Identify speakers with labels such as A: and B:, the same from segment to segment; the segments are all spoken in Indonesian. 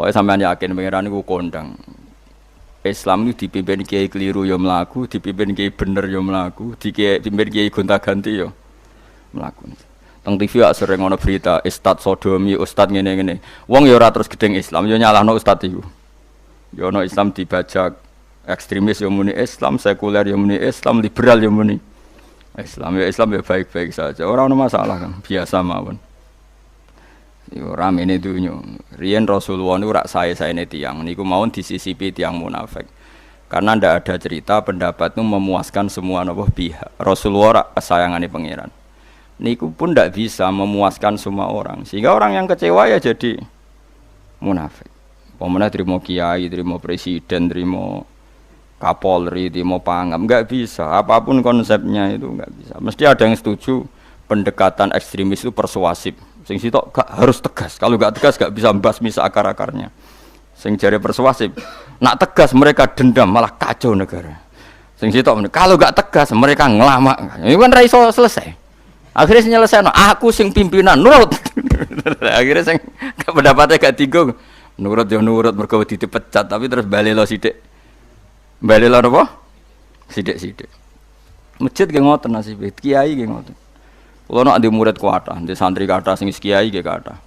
A: Pokoknya sampean yakin pangeran iku kondang. Islam itu dipimpin kiai keliru ya mlaku, dipimpin kiai bener ya mlaku, dipimpin kiai gonta-ganti ya mlaku. Teng TV ya sering ana berita ustad sodomi, ustad ngene-ngene. Wong ya ora terus gedeng Islam, ya nyalahno ustad iku. Ya ana Islam dibajak, ekstremis ya muni Islam, sekuler ya muni Islam, liberal ya muni Islam. Ya Islam ya baik-baik saja. Ora ana masalah kan, biasa mawon. Yo ramene dunya. Riyen Rasulullah niku rak sae-saene tiyang niku mawon disisipi tiyang munafik. Karena ndak ada cerita pendapat itu memuaskan semua napa pihak. Rasulullah rak kesayangane pangeran. Niku pun ndak bisa memuaskan semua orang. Sehingga orang yang kecewa ya jadi munafik. Pemene trimo kiai, trimo presiden, trimo Kapolri, trimo pangam, enggak bisa. Apapun konsepnya itu enggak bisa. Mesti ada yang setuju pendekatan ekstremis itu persuasif. Sing sitok gak harus tegas. Kalau gak tegas gak bisa membasmi akar-akarnya. Sing jare persuasif, nak tegas mereka dendam malah kacau negara. Sing sitok kalau gak tegas mereka ngelamak. Ini kan ra iso selesai. Akhirnya nyelesaino aku sing pimpinan nurut. Akhirnya sing pendapatnya gak tinggung. Nurut ya nurut mergo dipecat tapi terus balelo sithik. Balelo apa? Sithik-sithik. Masjid ge ngoten nasibe, kiai ge ngoten. Kulo nek ndek murid kuatah, ndek santri kathah sing kiai nggih kathah.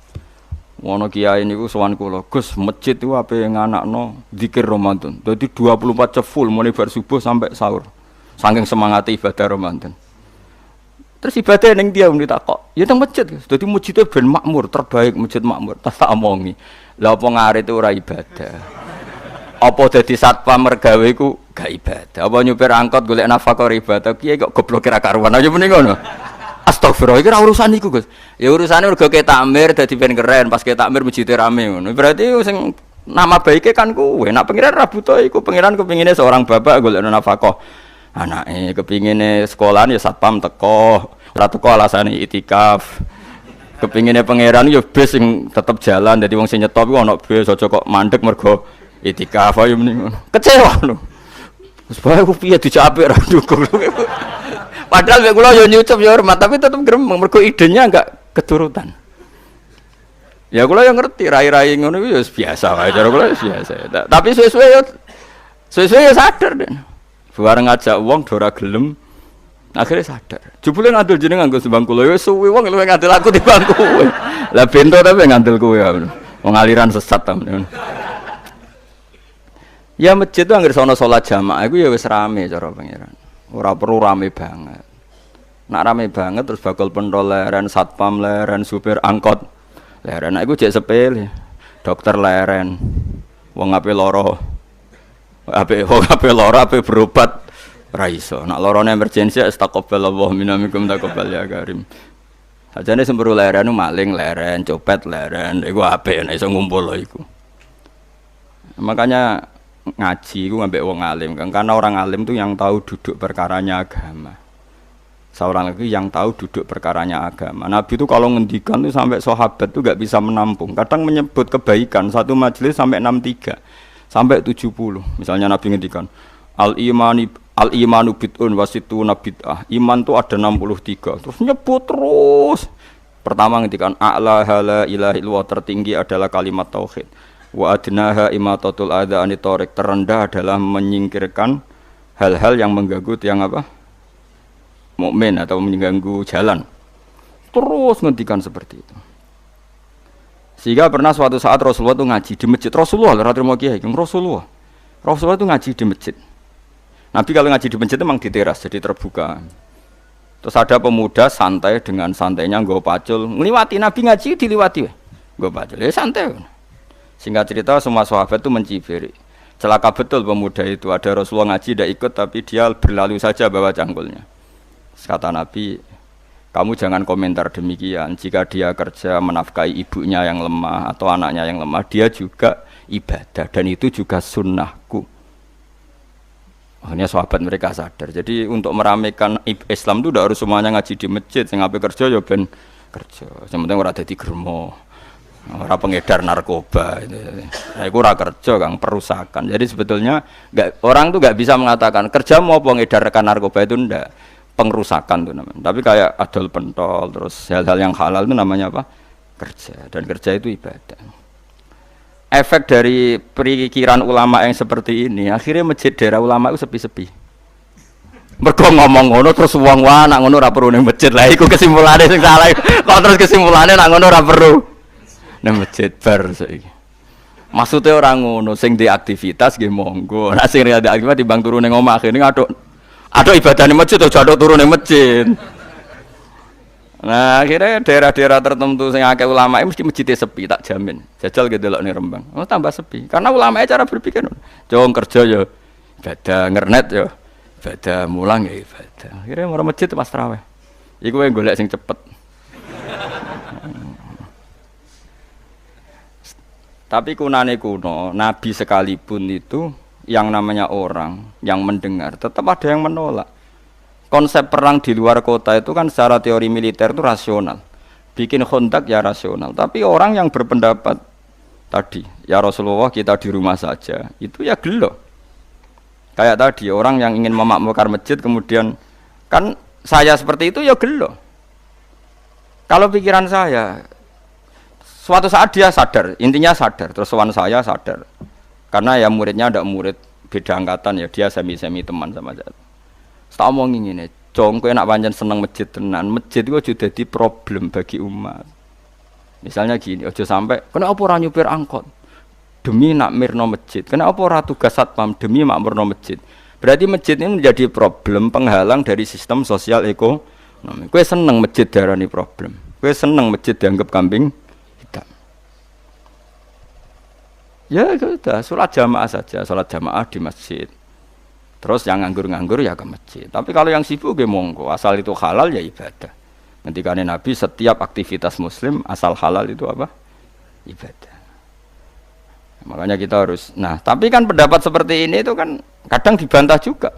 A: Wono kiai niku sowan kula, Gus, masjid iku ape nganakno zikir Ramadan. Dadi 24 jam full mulai bar subuh sampai sahur. Saking semangate ibadah Ramadan. Terus ibadah ning dia ditakok, ya teng masjid, Gus. Dadi masjidé ben makmur, terbaik masjid makmur. Tak omongi. Lah apa ngarit ora ibadah. Apa dadi satpam mergawe iku gak ibadah. Apa nyupir angkot golek nafkah ibadah, kiai kok goblok kira karuan aja muni ngono. Astagfirullah, iki ora urusan iku, Gus. Ya urusane mergo ke takmir dadi ben keren, pas ke takmir masjid rame ngono. Berarti sing nama baike kan kuwe. Nek pengiran ra butuh iku, pengiran kepingine seorang bapak golek nafkah. Anake kepingine sekolahan ya satpam teko, ora teko alasane itikaf. Kepingine pangeran ya bis sing tetep jalan, dadi wong sing nyetop iku ana bis aja kok mandek mergo itikaf ayo mending ngono. Kecewa lho. Wis bae ku piye dicapik ra dukung. Padahal mek kula yo nyucup yo hormat tapi tetep gremeng mergo idenya enggak keturutan. Ya kula yo ngerti rai-rai ngono iku yo biasa wae cara kula biasa. Tapi suwe-suwe yo sadar den. Bareng ngajak wong do ora gelem akhirnya sadar. Jebule ngandel jeneng nganggo sembang kula yo suwe wong luwih ngandel aku timbang kowe. Lah bento tapi ngandel kowe ya. Wong aliran sesat ta. Ya masjid itu anggere sono salat jamaah iku ya wis rame cara pangeran. Ora perlu rame banget. Nak rame banget terus bakal pentol leren, satpam leren, supir angkot leren. Nek iku jek sepele. Dokter leren. Wong ape lara. Ape lara ape berobat ra iso. Nak larane emergensi astagfirullah minamikum taqabbal ya karim. Sajane semburu leren maling leren, copet leren. Iku ape nek iso ngumpul lho iku. Makanya ngaji itu ngambil wong alim kan, karena orang alim itu yang tahu duduk perkaranya agama. Seorang lagi yang tahu duduk perkaranya agama. Nabi itu kalau ngendikan itu sampai sahabat itu gak bisa menampung. Kadang menyebut kebaikan satu majelis sampai 63 sampai 70. Misalnya Nabi ngendikan al-imanu bid'un wasituna bid'ah. Iman itu ada 63. Terus nyebut terus. Pertama ngendikan a'la la ilaha illallah, tertinggi adalah kalimat tauhid. Wa adnaha imatatul adza anit thariq, terendah adalah menyingkirkan hal-hal yang mengganggu tiang apa? Mukmin atau mengganggu jalan. Terus ngendikan seperti itu. Sehingga pernah suatu saat Rasulullah itu ngaji di masjid. Rasulullah itu ngaji di masjid. Nabi kalau ngaji di masjid itu memang di teras, jadi terbuka. Terus ada pemuda santai dengan santainya nggo pacul, ngliwati Nabi ngaji diliwati. Nggo pacul, ya santai. Singkat cerita semua sahabat itu mencibir. Celaka betul pemuda itu. Ada Rasulullah ngaji tidak ikut tapi dia berlalu saja bawa cangkulnya. Kata Nabi, kamu jangan komentar demikian. Jika dia kerja menafkahi ibunya yang lemah atau anaknya yang lemah, dia juga ibadah dan itu juga sunnahku. Akhirnya sahabat mereka sadar. Jadi untuk meramaikan Islam itu tidak harus semuanya ngaji di masjid. Yang ngapain kerja ya ben kerja. Yang penting orang ada di germo. Orang pengedar narkoba itu. Nah, itu orang kerja kang perusakan. Jadi sebetulnya orang tuh nggak bisa mengatakan kerja mau pengedar narkoba itu ndak, pengrusakan tuh namanya. Tapi kayak adol pentol terus hal-hal yang halal itu namanya apa? Kerja. Dan kerja itu ibadah. efek dari perikiran ulama yang seperti ini, akhirnya masjid daerah ulama itu sepi-sepi. Mergo ngomong ngono terus wong wae nak ngono ora perlu ning masjid. Lah iku kesimpulane sing salah. Kok terus kesimpulane nak ngono ora perlu ning masjid bar saiki. Maksudnya orang ngono sing di aktivitas nggih monggo. Nek sing ada aktivitas timbang turu ning omah akhirnya aduk ibadah ning masjid aja aduk turu ning masjid. Nah, akhirnya daerah-daerah tertentu yang akeh ulama mesti masjidnya sepi, tak jamin. Jajal gitu loh nih Rembang. Oh, tambah sepi. Karena ulama cara berpikir, jong kerja ya, ibadah ngernet ya, ibadah mulang ya ibadah. Akhirnya orang masjid pas tarawih. Iku yang golek sing cepet. Tapi kunane kuno, Nabi sekalipun itu yang namanya orang yang mendengar, tetap ada yang menolak. Konsep perang di luar kota itu kan secara teori militer itu rasional. Bikin kontak ya rasional. Tapi orang yang berpendapat tadi, ya Rasulullah kita di rumah saja, itu ya gelo. Kayak tadi, orang yang ingin memakmurkan masjid kemudian, kan saya seperti itu ya gelo. Kalau pikiran saya, suatu saat dia sadar, intinya sadar, terus sowan saya sadar. Karena ya muridnya ada murid beda angkatan ya, dia semi-semi teman sama saya. Tak omongin ngene, jong kowe nak pancen seneng masjid tenan, masjid iku aja dadi problem bagi umat. Misalnya gini, aja sampai kena apa ora nyupir angkot demi nak mirno masjid, kena apa ora tugas satpam demi makmurno masjid. Berarti masjid ini menjadi problem penghalang dari sistem sosial ekonomi. Kowe seneng masjid darani problem. Kowe seneng masjid dianggap kambing hitam. Ya sudah, sholat jamaah saja, sholat jamaah di masjid. Terus yang nganggur-nganggur ya ke masjid. Tapi kalau yang sibuk ya monggo, asal itu halal ya ibadah. Ngendikane Nabi setiap aktivitas muslim asal halal itu apa? Ibadah. Makanya kita harus. Nah, tapi kan pendapat seperti ini itu kan kadang dibantah juga.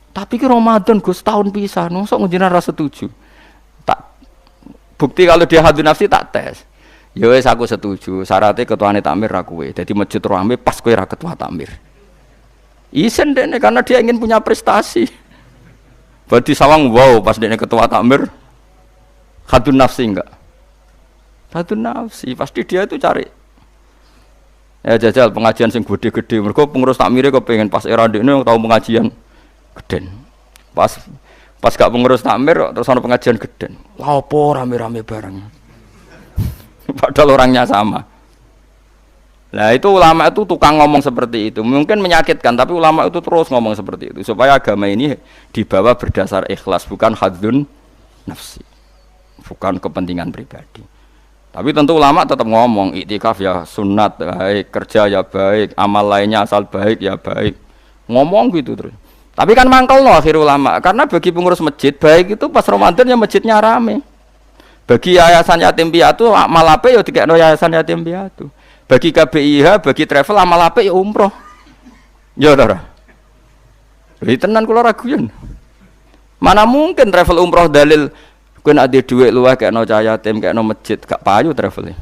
A: Tapi ki Ramadan Gus tahun pisah, nosok ngejinan rasa setuju. Tak bukti kalau dia hadu nafsi tak tes. Ya wis aku setuju, syaratnya ketuane takmir ra kowe. Dadi masjid rame pas kowe ra ketua takmir. Isen dene karena dia ingin punya prestasi. Berarti sawang wow pas dene ketua takmir hadun nafsi enggak? Hadun nafsi pasti dia itu cari. Ya jajal pengajian sing gede-gede. Mergo pengurus takmire kepengin pas era dene tau pengajian geden. Pas gak pengurus takmir terus ana pengajian geden. Lha opo rame-rame bareng. Padahal orangnya sama. Nah itu ulama itu tukang ngomong seperti itu. Mungkin menyakitkan, tapi ulama itu terus ngomong seperti itu. Supaya agama ini dibawa berdasar ikhlas, bukan hadzun nafsi. Bukan kepentingan pribadi. Tapi tentu ulama tetap ngomong, iktikaf ya sunat, baik, kerja ya baik, amal lainnya asal baik ya baik. Ngomong gitu terus. Tapi kan mangkel loh akhir ulama. Karena bagi pengurus masjid, baik itu pas Ramadan ya masjidnya rame. Bagi yayasan yatim piatu, amal apa ya dikekno yayasan yatim piatu. Bagi KBIH, bagi travel amal apik ya umroh. Ya ora. Lha tenan kula raguyan. Mana mungkin travel umroh dalil kowe nek ade dhuwit luwih kekno cah yatim, kekno masjid, gak payu travel.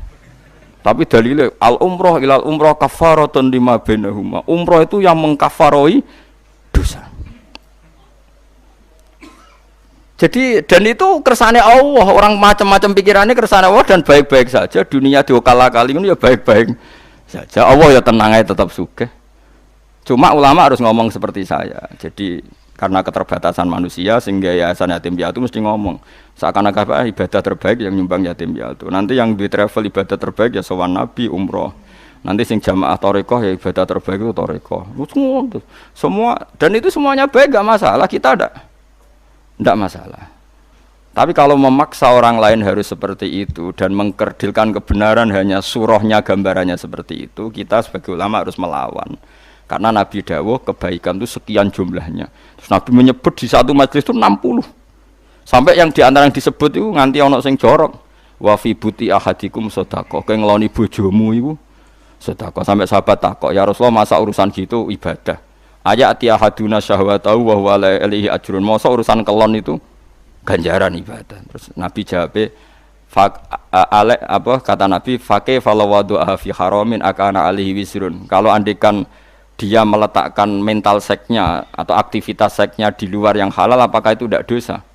A: Tapi dalile al umroh ilal umroh kafaratun lima bainahuma. Umroh itu yang mengkafaroi dosa. Jadi dan itu kersane Allah, orang macam-macam pikirannya kersane Allah dan baik-baik saja. Dunia diokal-akali ini ya baik-baik saja. Allah ya tenang aja tetap sugih. Cuma ulama harus ngomong seperti saya. Jadi karena keterbatasan manusia sehingga yayasan yatim piatu mesti ngomong seakan-akan ibadah terbaik yang nyumbang yatim piatu. Nanti yang di travel ibadah terbaik ya sowan Nabi umroh. Nanti sing jamaah thariqah ya ibadah terbaik itu thariqah. Semua dan itu semuanya baik gak masalah, kita ada. Tidak masalah. Tapi kalau memaksa orang lain harus seperti itu dan mengkerdilkan kebenaran hanya surahnya gambarannya seperti itu, kita sebagai ulama harus melawan. Karena Nabi dawuh kebaikan itu sekian jumlahnya. Terus Nabi menyebut di satu majelis itu 60. Sampai yang diantara yang disebut itu nganti ana sing jorok. Wa fi buti ahadikum sedekah. Kowe ngeloni bojomu iku sedekah. Sampai sahabat takok, "Ya Rasulullah, masa urusan gitu ibadah?" Ayat ahaduna syahwatahu wa huwa alaihi ajrun. Masa urusan kelon itu ganjaran ibadah. Terus Nabi jawab, kata Nabi, "Faqih falawadu'a fi haramin akana alaihi wisrun." Kalau andikan dia meletakkan mental seksnya atau aktivitas seksnya di luar yang halal, apakah itu tidak dosa?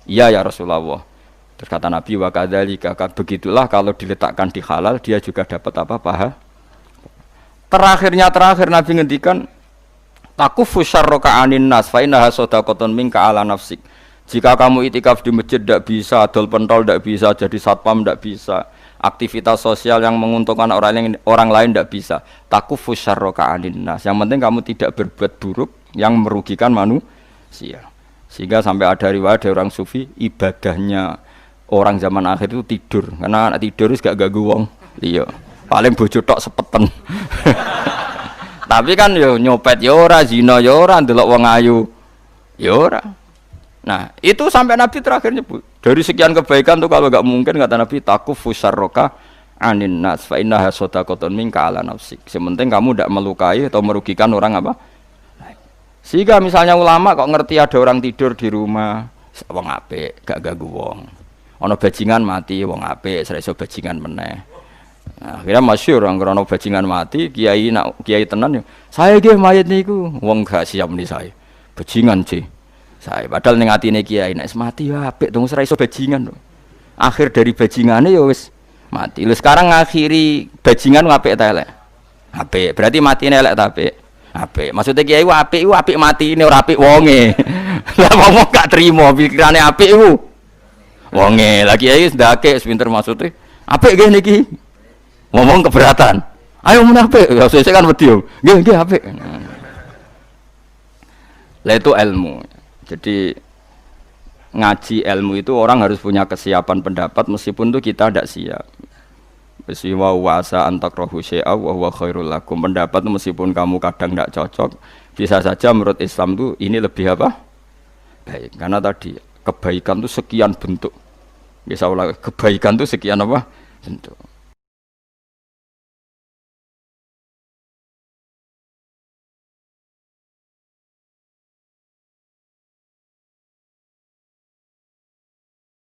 A: Iya ya Rasulullah. Terus kata Nabi, "Wa kadzalika," begitulah kalau diletakkan di halal dia juga dapat apa? Pahala. Terakhir Nabi ngendikan takufu syarraka anin nas fa innaha shadaqatun minka ala nafsik. Jika kamu itikaf di masjid tidak bisa, dol pentol tidak bisa, jadi satpam tidak bisa, aktivitas sosial yang menguntungkan orang lain tidak bisa. Takufu syarraka anin nas. Yang penting kamu tidak berbuat buruk yang merugikan manusia. Sehingga sampai ada riwayat dari orang sufi, ibadahnya orang zaman akhir itu tidur. Karena anak tidur itu gak ganggu wong. Iya. Paling bojo tok sepeten. Tapi kan yo nyopet yo ora, zina yo ora, ndelok wong ayu yo ora. Nah, itu sampai Nabi terakhir nyebut. Dari sekian kebaikan tuh kalau enggak mungkin kata Nabi takufu syarraka anin nas fa innaha shadaqatun minka ala nafsik. Sementing kamu tidak melukai atau merugikan orang apa? Sehingga misalnya ulama kok ngerti ada orang tidur di rumah, wong apik, gak ganggu wong. Ana bajingan mati, wong apik, ora iso bajingan meneh. Nah, akhirnya masyhur orang krono bajingan mati, kiai tenan yo. Saya nggih mayit niku, wong gak siap muni saya. Bajingan sih. Saya padahal ning atine kiai nek mati ya apik dong ora iso bajingan. Akhir dari bajingane ya wis mati. Lha sekarang ngakhiri bajingan apik ta elek? Apik. Berarti matine elek ta apik? Apik. Maksudnya kiai ku apik matine ora apik wonge. Lah wong gak trimo pikirane apik iku. Wonge. Lah kiai wis ndake sepinter maksude. Apik nggih niki. Ngomong keberatan. Ayo men apik. Ya sesuk kan wedi yo. Nggih apik. Lah itu ilmu. Jadi ngaji ilmu itu orang harus punya kesiapan pendapat meskipun itu kita tidak siap. Wa wasa antakrahu syai'a wa huwa khairul lakum. Pendapat itu meskipun kamu kadang tidak cocok, bisa saja menurut Islam itu ini lebih apa? Baik. Karena tadi kebaikan itu sekian bentuk. Bisa ulang kebaikan itu sekian apa? Bentuk.